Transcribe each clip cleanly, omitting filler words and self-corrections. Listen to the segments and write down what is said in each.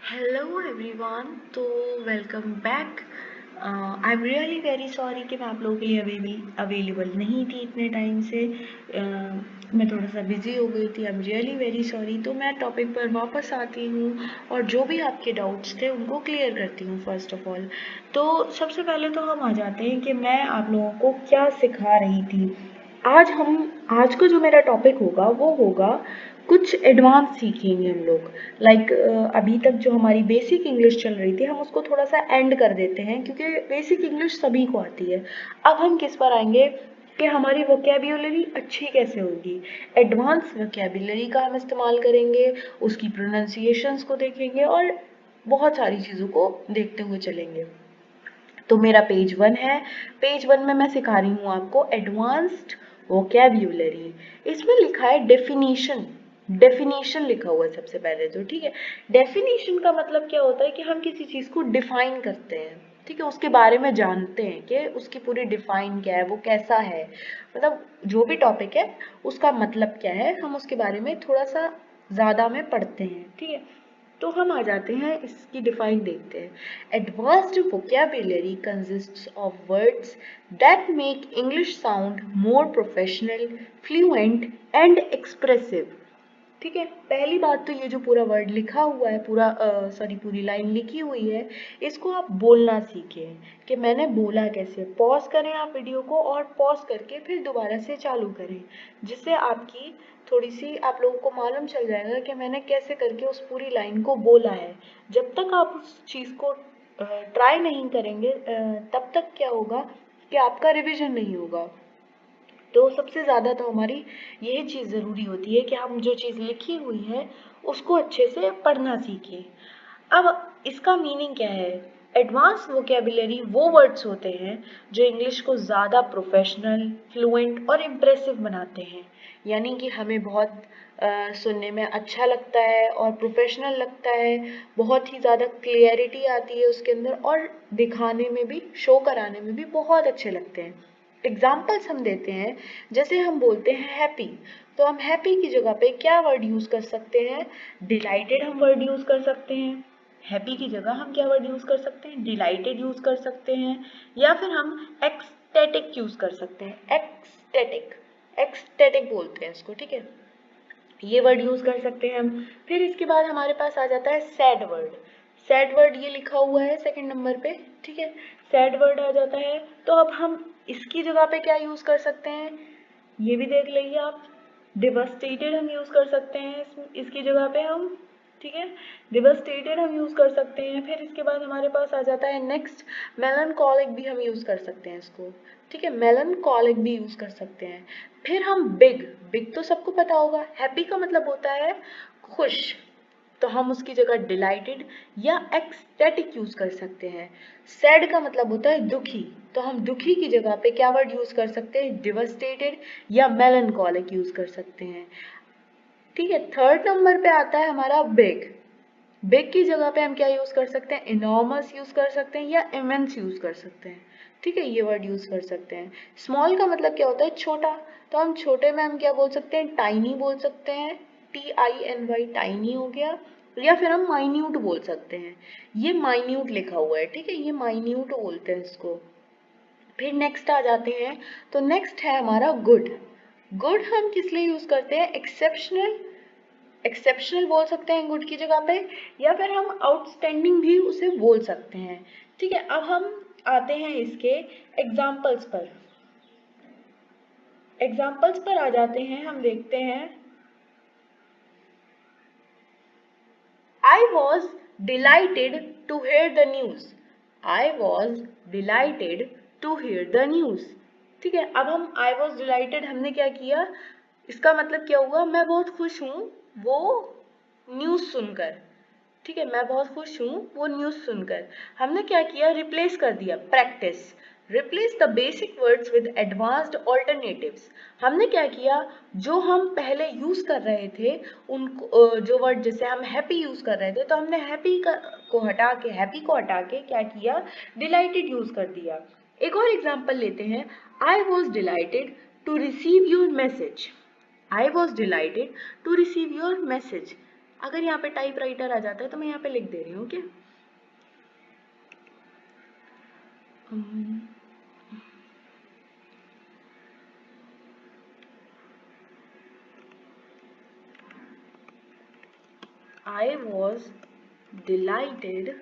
Hello everyone, तो welcome back. I am really very sorry कि मैं आप लोगों के लिए अवेलेबल नहीं थी इतने टाइम से। मैं थोड़ा सा बिजी हो गई थी। I am really very sorry. तो मैं टॉपिक पर वापस आती हूँ और जो भी आपके डाउट्स थे उनको क्लियर करती हूँ फर्स्ट ऑफ ऑल। तो सबसे पहले तो हम आ जाते हैं कि मैं आप लोगों को क्या सिखा रही थी। आज का जो मेरा टॉपिक होगा वो होगा कुछ एडवांस सीखेंगे हम लोग। अभी तक जो हमारी बेसिक इंग्लिश चल रही थी हम उसको थोड़ा सा एंड कर देते हैं, क्योंकि बेसिक इंग्लिश सभी को आती है। अब हम किस पर आएंगे कि हमारी वोकेबुलरी अच्छी कैसे होगी। एडवांस वोकेबुलरी का हम इस्तेमाल करेंगे, उसकी प्रोनाउंसिएशंस को देखेंगे और बहुत सारी चीज़ों को देखते हुए चलेंगे। तो मेरा पेज 1 है। पेज 1 में मैं सिखा रही हूँ आपको एडवांस्ड वोकेब्यूलरी। इसमें लिखा है डेफिनेशन। डेफिनेशन लिखा हुआ है सबसे पहले तो, ठीक है। डेफिनेशन का मतलब क्या होता है कि हम किसी चीज़ को डिफाइन करते हैं, ठीक है, उसके बारे में जानते हैं कि उसकी पूरी डिफाइन क्या है, वो कैसा है। मतलब जो भी टॉपिक है उसका मतलब क्या है, हम उसके बारे में थोड़ा सा ज़्यादा में पढ़ते हैं, ठीक है। तो हम आ जाते हैं इसकी डिफाइन देखते हैं। Advanced vocabulary consists of words that make English sound more professional, fluent and expressive. ठीक है, पहली बात तो ये जो पूरा वर्ड लिखा हुआ है, पूरी लाइन लिखी हुई है, इसको आप बोलना सीखें कि मैंने बोला कैसे। पॉज करें आप वीडियो को और पॉज करके फिर दोबारा से चालू करें, जिससे आपकी थोड़ी सी आप लोगों को मालूम चल जाएगा कि मैंने कैसे करके उस पूरी लाइन को बोला है। जब तक आप उस चीज़ को ट्राई नहीं करेंगे तब तक क्या होगा कि आपका रिविजन नहीं होगा। तो सबसे ज़्यादा तो हमारी यही चीज़ ज़रूरी होती है कि हम जो चीज़ लिखी हुई है उसको अच्छे से पढ़ना सीखें। अब इसका मीनिंग क्या है। एडवांस वोकेबुलरी वो वर्ड्स होते हैं जो इंग्लिश को ज़्यादा प्रोफेशनल, फ्लुएंट और इम्प्रेसिव बनाते हैं। यानी कि हमें बहुत सुनने में अच्छा लगता है और प्रोफेशनल लगता है, बहुत ही ज़्यादा क्लियरिटी आती है उसके अंदर और दिखाने में भी, शो कराने में भी बहुत अच्छे लगते हैं। एग्जाम्पल्स हम देते हैं, जैसे हम बोलते हैं हैप्पी, तो हम हैप्पी की जगह पे क्या वर्ड यूज़ कर सकते हैं। डिलाइटेड हम वर्ड यूज़ कर सकते हैं। हैप्पी की जगह हम क्या वर्ड यूज़ कर सकते हैं, डिलाइटेड यूज़ कर सकते हैं। या फिर हम एक्सटेटिक यूज़ कर सकते हैं। एक्सटेटिक, एक्सटेटिक बोलते हैं इसको, ठीक है। ये वर्ड यूज़ कर सकते हैं हम। फिर इसके बाद हमारे पास आ जाता है सैड वर्ड। सैड वर्ड ये लिखा हुआ है सेकंड नंबर पे, ठीक है। सैड वर्ड आ जाता है, तो अब हम इसकी जगह पे क्या यूज़ कर सकते हैं, ये भी देख लीजिए आप। डिवास्टेटेड हम यूज़ कर सकते हैं इसकी जगह पे हम, ठीक है। डिवास्टेटेड हम यूज़ कर सकते हैं। फिर इसके बाद हमारे पास आ जाता है नेक्स्ट, मेलनकॉलिक भी हम यूज़ कर सकते हैं इसको, ठीक है। मेलनकॉलिक भी यूज़ कर सकते हैं। फिर हम बिग, बिग तो सबको पता होगा, हैप्पी का मतलब होता है खुश, तो हम उसकी जगह डिलाइटेड या एक्सटेटिक यूज कर सकते हैं। सैड का मतलब होता है दुखी, तो हम दुखी की जगह पे क्या वर्ड यूज कर सकते हैं, डिवास्टेटेड या मेलनकॉलिक यूज कर सकते हैं, ठीक है। थर्ड नंबर पे आता है हमारा बिग। बिग की जगह पे हम क्या यूज कर सकते हैं, इनॉर्मस यूज कर सकते हैं या इमेंस यूज कर सकते हैं, ठीक है। ये वर्ड यूज कर सकते हैं। स्मॉल का मतलब क्या होता है, छोटा, तो हम छोटे में हम क्या बोल सकते हैं, टाइनी बोल सकते हैं। TINY, टाइनी हो गया। या फिर हम माइन्यूट बोल सकते हैं। ये माइन्यूट लिखा हुआ है, ठीक है, ये माइन्यूट बोलते हैं इसको। फिर नेक्स्ट आ जाते हैं, तो नेक्स्ट है हमारा गुड। गुड हम किस लिए यूज करते हैं, एक्सेप्शनल, एक्सेप्शनल बोल सकते हैं गुड की जगह पे। या फिर हम आउटस्टैंडिंग भी उसे बोल सकते हैं, ठीक है। अब हम आते हैं इसके एग्जाम्पल्स पर। एग्जाम्पल्स पर आ जाते हैं, हम देखते हैं। I was delighted to hear the news. I was delighted to hear the news. ठीक है, अब हम I was delighted हमने क्या किया, इसका मतलब क्या हुआ, मैं बहुत खुश हूँ वो न्यूज़ सुनकर, ठीक है। मैं बहुत खुश हूँ वो न्यूज़ सुनकर। हमने क्या किया, रिप्लेस कर दिया, practice. Replace the basic words with advanced alternatives. हमने क्या किया, जो हम पहले यूज कर रहे थे उनको, जो वर्ड जैसे हम हैप्पी यूज कर रहे थे, तो हमने हैप्पी को हटा के क्या किया, डिलाइटेड यूज कर दिया। एक और एग्जांपल लेते हैं। I was delighted to receive your message. I was delighted to receive your message, अगर यहाँ पे टाइपराइटर आ जाता है तो मैं यहाँ पे लिख दे रही हूँ, okay. I was delighted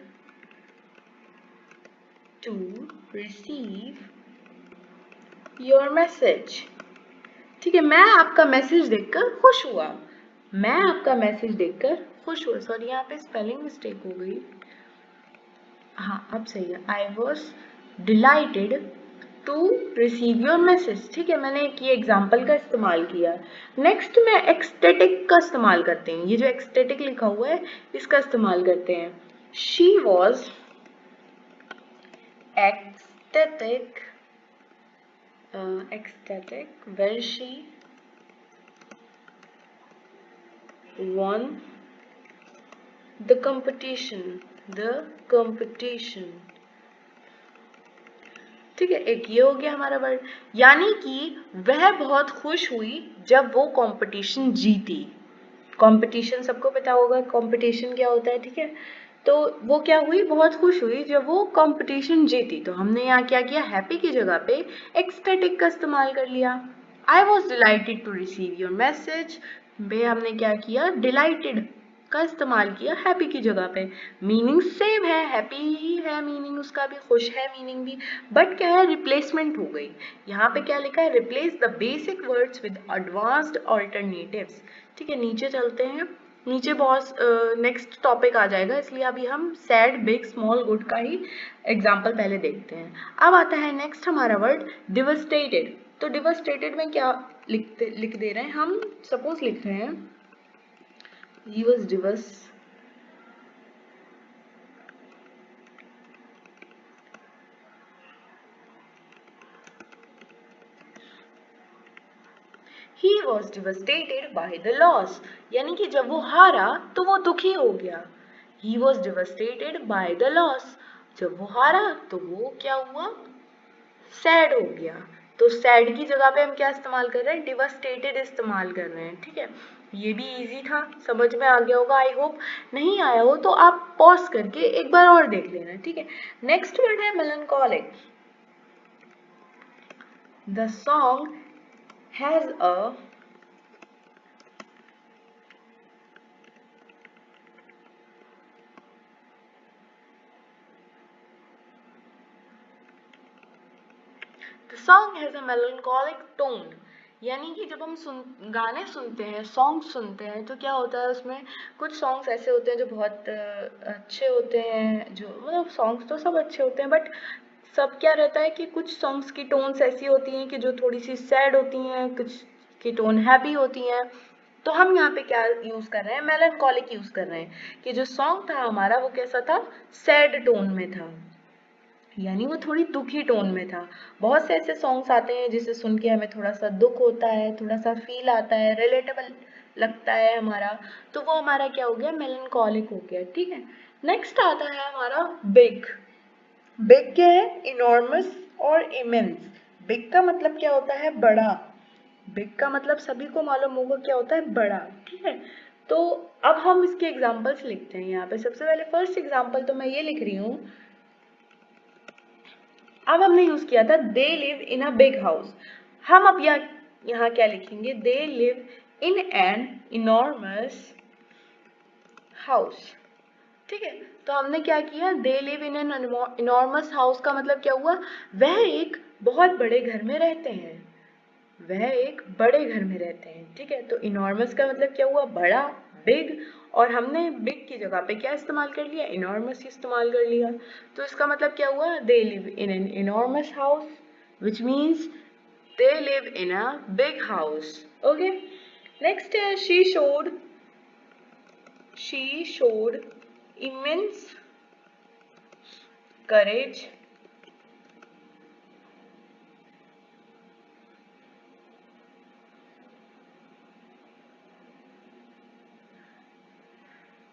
to receive your message। ठीक है, मैं आपका मैसेज देखकर खुश हुआ। मैं आपका मैसेज देखकर खुश हुआ। सॉरी, यहाँ पे स्पेलिंग मिस्टेक हो गई। हाँ, अब सही है। I was delighted to receive your message। ठीक है, मैंने एक ये एग्जाम्पल का इस्तेमाल किया। नेक्स्ट मैं एक्सटेटिक का इस्तेमाल करते हैं। ये जो एक्सटेटिक लिखा हुआ है इसका इस्तेमाल करते हैं। She was ecstatic when she won the competition। ठीक है, एक ये हो गया हमारा वर्ड, यानी कि वह बहुत खुश हुई जब वो कंपटीशन जीती। कंपटीशन सबको पता होगा कंपटीशन क्या होता है, ठीक है। तो वो क्या हुई, बहुत खुश हुई जब वो कंपटीशन जीती। तो हमने यहाँ क्या किया, हैप्पी की जगह पे एक्सटेटिक का इस्तेमाल कर लिया। I was delighted to receive your message, बे हमने क्या किया, डिलाइटेड का इस्तेमाल किया हैप्पी की जगह पे। मीनिंग सेम है, हैप्पी ही है मीनिंग उसका भी, खुश है मीनिंग भी, बट क्या है, रिप्लेसमेंट हो गई। यहाँ पे क्या लिखा है, replace the basic words with advanced alternatives. ठीक है, नीचे चलते हैं। नीचे बहुत नेक्स्ट टॉपिक आ जाएगा, इसलिए अभी हम सैड, बिग, स्मॉल, गुड का ही एग्जाम्पल पहले देखते हैं। अब आता है नेक्स्ट हमारा वर्ड डिवास्टेटेड। तो डिवास्टेटेड में क्या लिख दे रहे हैं हम, सपोज लिख रहे हैं he was devastated by the loss। यानी कि जब वो हारा तो वो दुखी हो गया। He was devastated by the loss। जब वो हारा तो वो क्या हुआ, सैड हो गया। तो सैड की जगह पे हम क्या इस्तेमाल कर रहे हैं, डिवास्टेटेड इस्तेमाल कर रहे हैं। ठीक है, ये भी इजी था, समझ में आ गया होगा। आई होप, नहीं आया हो तो आप पॉज करके एक बार और देख लेना। ठीक है, नेक्स्ट वर्ड है melancholic. The song has a song has a melancholic tone. यानी कि जब हम गाने सुनते हैं, सॉन्ग सुनते हैं, तो क्या होता है उसमें कुछ सॉन्ग्स ऐसे होते हैं जो बहुत अच्छे होते हैं, जो मतलब सॉन्ग्स तो सब अच्छे होते हैं, बट सब क्या रहता है कि कुछ सॉन्ग्स की टोन्स ऐसी होती हैं कि जो थोड़ी सी सैड होती हैं, कुछ की टोन हैप्पी होती हैं। तो हम यहाँ पे क्या यूज कर रहे हैं, मेलनकॉलिक यूज कर रहे हैं कि जो सॉन्ग था हमारा वो कैसा था, सैड टोन में था, यानी वो थोड़ी दुखी टोन में था। बहुत से ऐसे सॉन्ग्स आते हैं जिसे सुन के हमें थोड़ा सा दुख होता है, थोड़ा सा फील आता है, रिलेटेबल लगता है हमारा, तो वो हमारा क्या हो गया, मेलनकॉलिक हो गया। ठीक है, नेक्स्ट आता है हमारा बिग। बिग क्या है, इनॉर्मस और इमेंस। बिग का मतलब क्या होता है, बड़ा। बिग का मतलब सभी को मालूम होगा क्या होता है, बड़ा। ठीक है, तो अब हम इसके एग्जाम्पल्स लिखते हैं। यहाँ पे सबसे पहले फर्स्ट एग्जाम्पल तो मैं ये लिख रही हूँ, अब हमने यूज किया था दे live in a big house. हम अब यहाँ क्या लिखेंगे, दे live in an enormous house. ठीक है, तो हमने क्या किया, दे live in an enormous house का मतलब क्या हुआ, वह एक बहुत बड़े घर में रहते हैं, वह एक बड़े घर में रहते हैं। ठीक है, तो इनॉर्मस का मतलब क्या हुआ, बड़ा, बिग, और हमने बिग की जगह पे क्या इस्तेमाल कर लिया, इनॉर्मस इस्तेमाल कर लिया। तो इसका मतलब क्या हुआ, they live in an enormous house, which means they live in a big house. Okay, next है she showed immense courage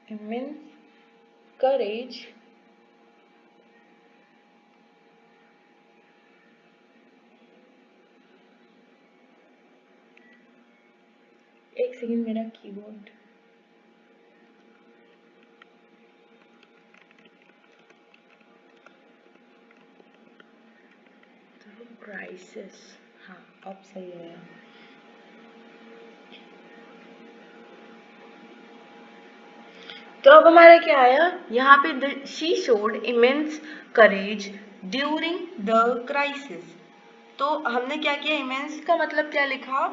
immense courage एक सेकेंड, मेरा कीबोर्ड क्राइसिस, हाँ अब सही है। तो अब हमारा क्या आया यहाँ पे, she showed immense courage during the crisis. तो हमने क्या किया, इमेंस का मतलब क्या लिखा,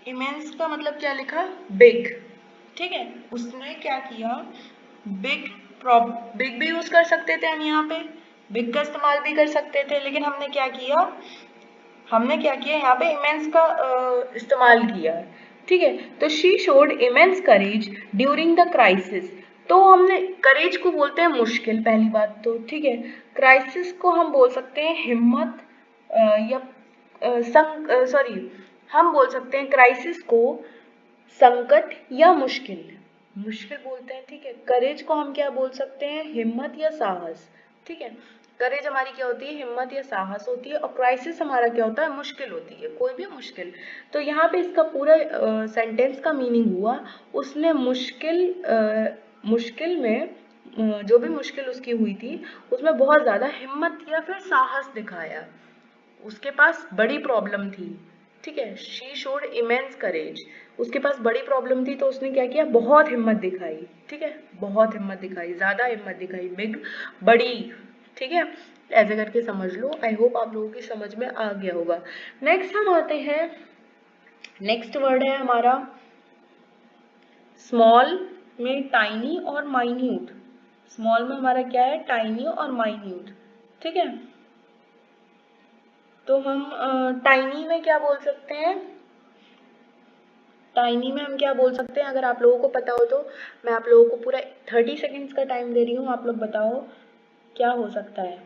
इमेंस का मतलब क्या लिखा, बिग, ठीक है। उसने क्या किया, बिग, बिग भी यूज कर सकते थे हम यहाँ पे, बिग का इस्तेमाल भी कर सकते थे, लेकिन हमने क्या किया, हमने क्या किया यहाँ पे इमेंस का इस्तेमाल किया, ठीक है। तो she showed immense courage during the crisis. तो हमने करेज को बोलते हैं मुश्किल, पहली बात तो, ठीक है। क्राइसिस को हम बोल सकते हैं हिम्मत, या सॉरी, हम बोल सकते हैं क्राइसिस को संकट या मुश्किल, मुश्किल बोलते हैं, ठीक है। करेज को हम क्या बोल सकते हैं, हिम्मत या साहस, ठीक है। करेज हमारी क्या होती है, हिम्मत या साहस होती है, और क्राइसिस हमारा क्या होता है, मुश्किल होती है, कोई भी मुश्किल। तो यहाँ पे इसका पूरा सेंटेंस का मीनिंग हुआ, उसने मुश्किल में, जो भी मुश्किल उसकी हुई थी उसमें बहुत ज़्यादा हिम्मत या फिर साहस दिखाया, उसके पास बड़ी प्रॉब्लम थी, ठीक है। शी शोड इमेंस करेज, उसके पास बड़ी प्रॉब्लम थी तो उसने क्या किया, बहुत हिम्मत दिखाई, ठीक है, बहुत हिम्मत दिखाई, ज्यादा हिम्मत दिखाई, बिग, बड़ी, ठीक है। ऐसे करके समझ लो। आई होप आप लोगों की समझ में आ गया होगा। नेक्स्ट हम आते हैं, नेक्स्ट वर्ड है हमारा स्मॉल में टाइनी और माइन्यूट। स्मॉल में हमारा क्या है, टाइनी और माइन्यूट, ठीक है। तो हम टाइनी में क्या बोल सकते हैं, टाइनी में हम क्या बोल सकते हैं, अगर आप लोगों को पता हो तो मैं आप लोगों को पूरा 30 सेकेंड्स का टाइम दे रही हूँ, आप लोग बताओ क्या हो सकता है।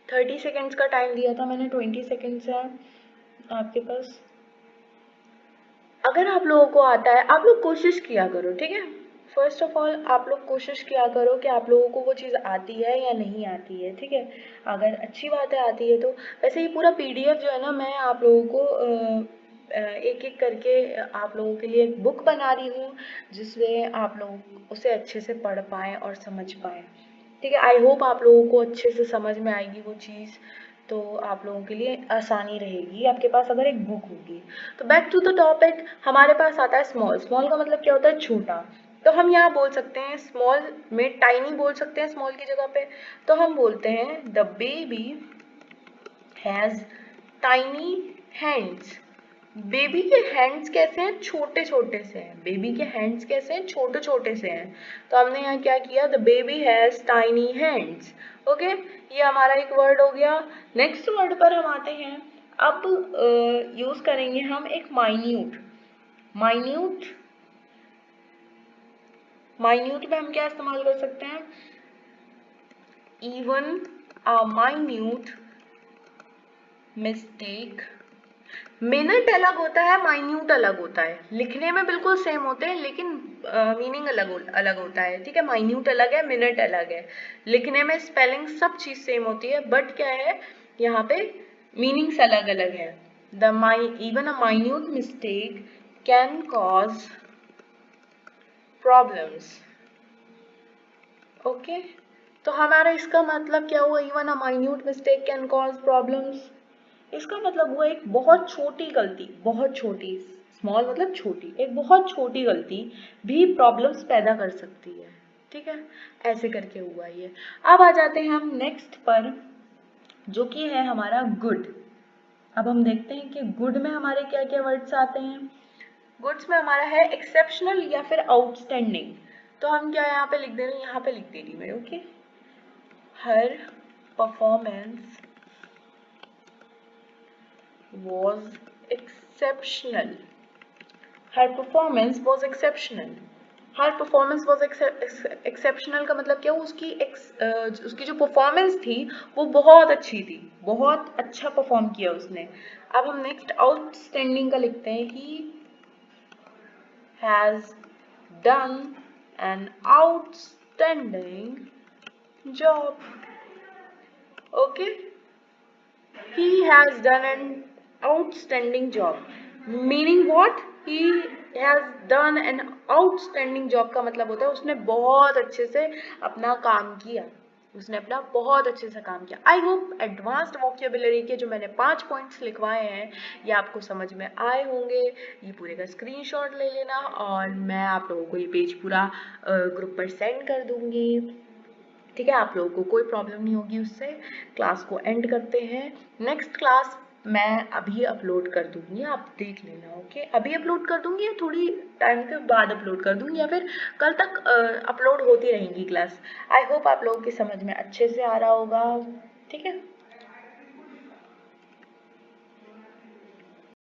30 सेकेंड्स का टाइम दिया था मैंने, 20 सेकेंड्स है आपके पास। अगर आप लोगों को आता है, आप लोग कोशिश किया करो, ठीक है। फर्स्ट ऑफ ऑल आप लोग कोशिश किया करो कि आप लोगों को वो चीज़ आती है या नहीं आती है, ठीक है। अगर अच्छी बात है, आती है तो, वैसे ये पूरा पीडीएफ जो है ना, मैं आप लोगों को एक एक करके आप लोगों के लिए एक बुक बना रही हूँ, जिसमें आप लोग उसे अच्छे से पढ़ पाएँ और समझ पाएँ, ठीक है। आई होप आप लोगों को अच्छे से समझ में आएगी वो चीज़, तो आप लोगों के लिए आसानी रहेगी आपके पास अगर एक बुक होगी। तो बैक टू द टॉपिक, हमारे पास आता है स्मॉल। स्मॉल का मतलब क्या होता है, छोटा। तो हम यहाँ बोल सकते हैं स्मॉल में टाइनी बोल सकते हैं स्मॉल की जगह पे। तो हम बोलते हैं the baby has tiny hands. Baby के हैंड्स कैसे हैं, छोटे छोटे से हैं। बेबी के हैंड्स कैसे हैं, छोटे छोटे से हैं। तो हमने यहाँ क्या किया, the baby has tiny hands, okay. ये हमारा एक वर्ड हो गया। नेक्स्ट वर्ड पर हम आते हैं। अब यूज करेंगे हम एक माइन्यूट। माइन्यूट, माइन्यूट में हम क्या इस्तेमाल कर सकते हैं, इवन अ माइन्यूट मिस्टेक। मिनट अलग होता है, माइन्यूट अलग होता है, लिखने में बिल्कुल सेम होते हैं लेकिन मीनिंग अलग होता है, ठीक है। माइन्यूट अलग है, मिनट अलग है, लिखने में स्पेलिंग सब चीज सेम होती है, बट क्या है यहाँ पे मीनिंग्स अलग अलग है। The even a minute mistake can cause problems, okay. तो हमारा इसका मतलब क्या हुआ, even a minute mistake can cause problems. इसका मतलब हुआ एक बहुत छोटी गलती, बहुत छोटी, स्मॉल मतलब छोटी, एक बहुत छोटी गलती भी प्रॉब्लम्स पैदा कर सकती है, ठीक है। ऐसे करके हुआ ये। अब आ जाते हैं हम नेक्स्ट पर, जो कि है हमारा गुड। अब हम देखते हैं कि गुड में हमारे क्या क्या वर्ड्स आते हैं। गुड्स में हमारा है एक्सेप्शनल या फिर आउटस्टैंडिंग। तो हम क्या यहाँ पे लिख दे रहे हैं, यहाँ पे लिख दे रही मैं, okay. Her performance was exceptional. Her performance was exceptional. Her performance was exceptional का मतलब क्या, उसकी जो परफॉर्मेंस थी वो बहुत अच्छी थी, बहुत अच्छा परफॉर्म किया उसने। अब हम नेक्स्ट आउटस्टैंडिंग का लिखते हैं, he has done an outstanding job, okay. He has done an outstanding job. Meaning what? He has done an outstanding job का मतलब होता है उसने बहुत अच्छे से अपना काम किया, उसने अपना बहुत अच्छे से काम किया। आई होप एडवांस्ड वोकेबुलरी के जो मैंने 5 पॉइंट्स लिखवाए हैं ये आपको समझ में आए होंगे। ये पूरे का स्क्रीनशॉट ले लेना और मैं आप लोगों को ये पेज पूरा ग्रुप पर सेंड कर दूंगी। ठीक है, आप लोगों को कोई प्रॉब्लम नहीं होगी उससे। क्लास को एंड करते हैं। नेक्स्ट क्लास मैं अभी अपलोड कर दूंगी, आप देख लेना। ओके, अभी अपलोड कर दूंगी या थोड़ी टाइम के बाद अपलोड कर दूंगी या फिर कल तक अपलोड होती रहेंगी क्लास। आई होप आप लोगों की समझ में अच्छे से आ रहा होगा। ठीक है।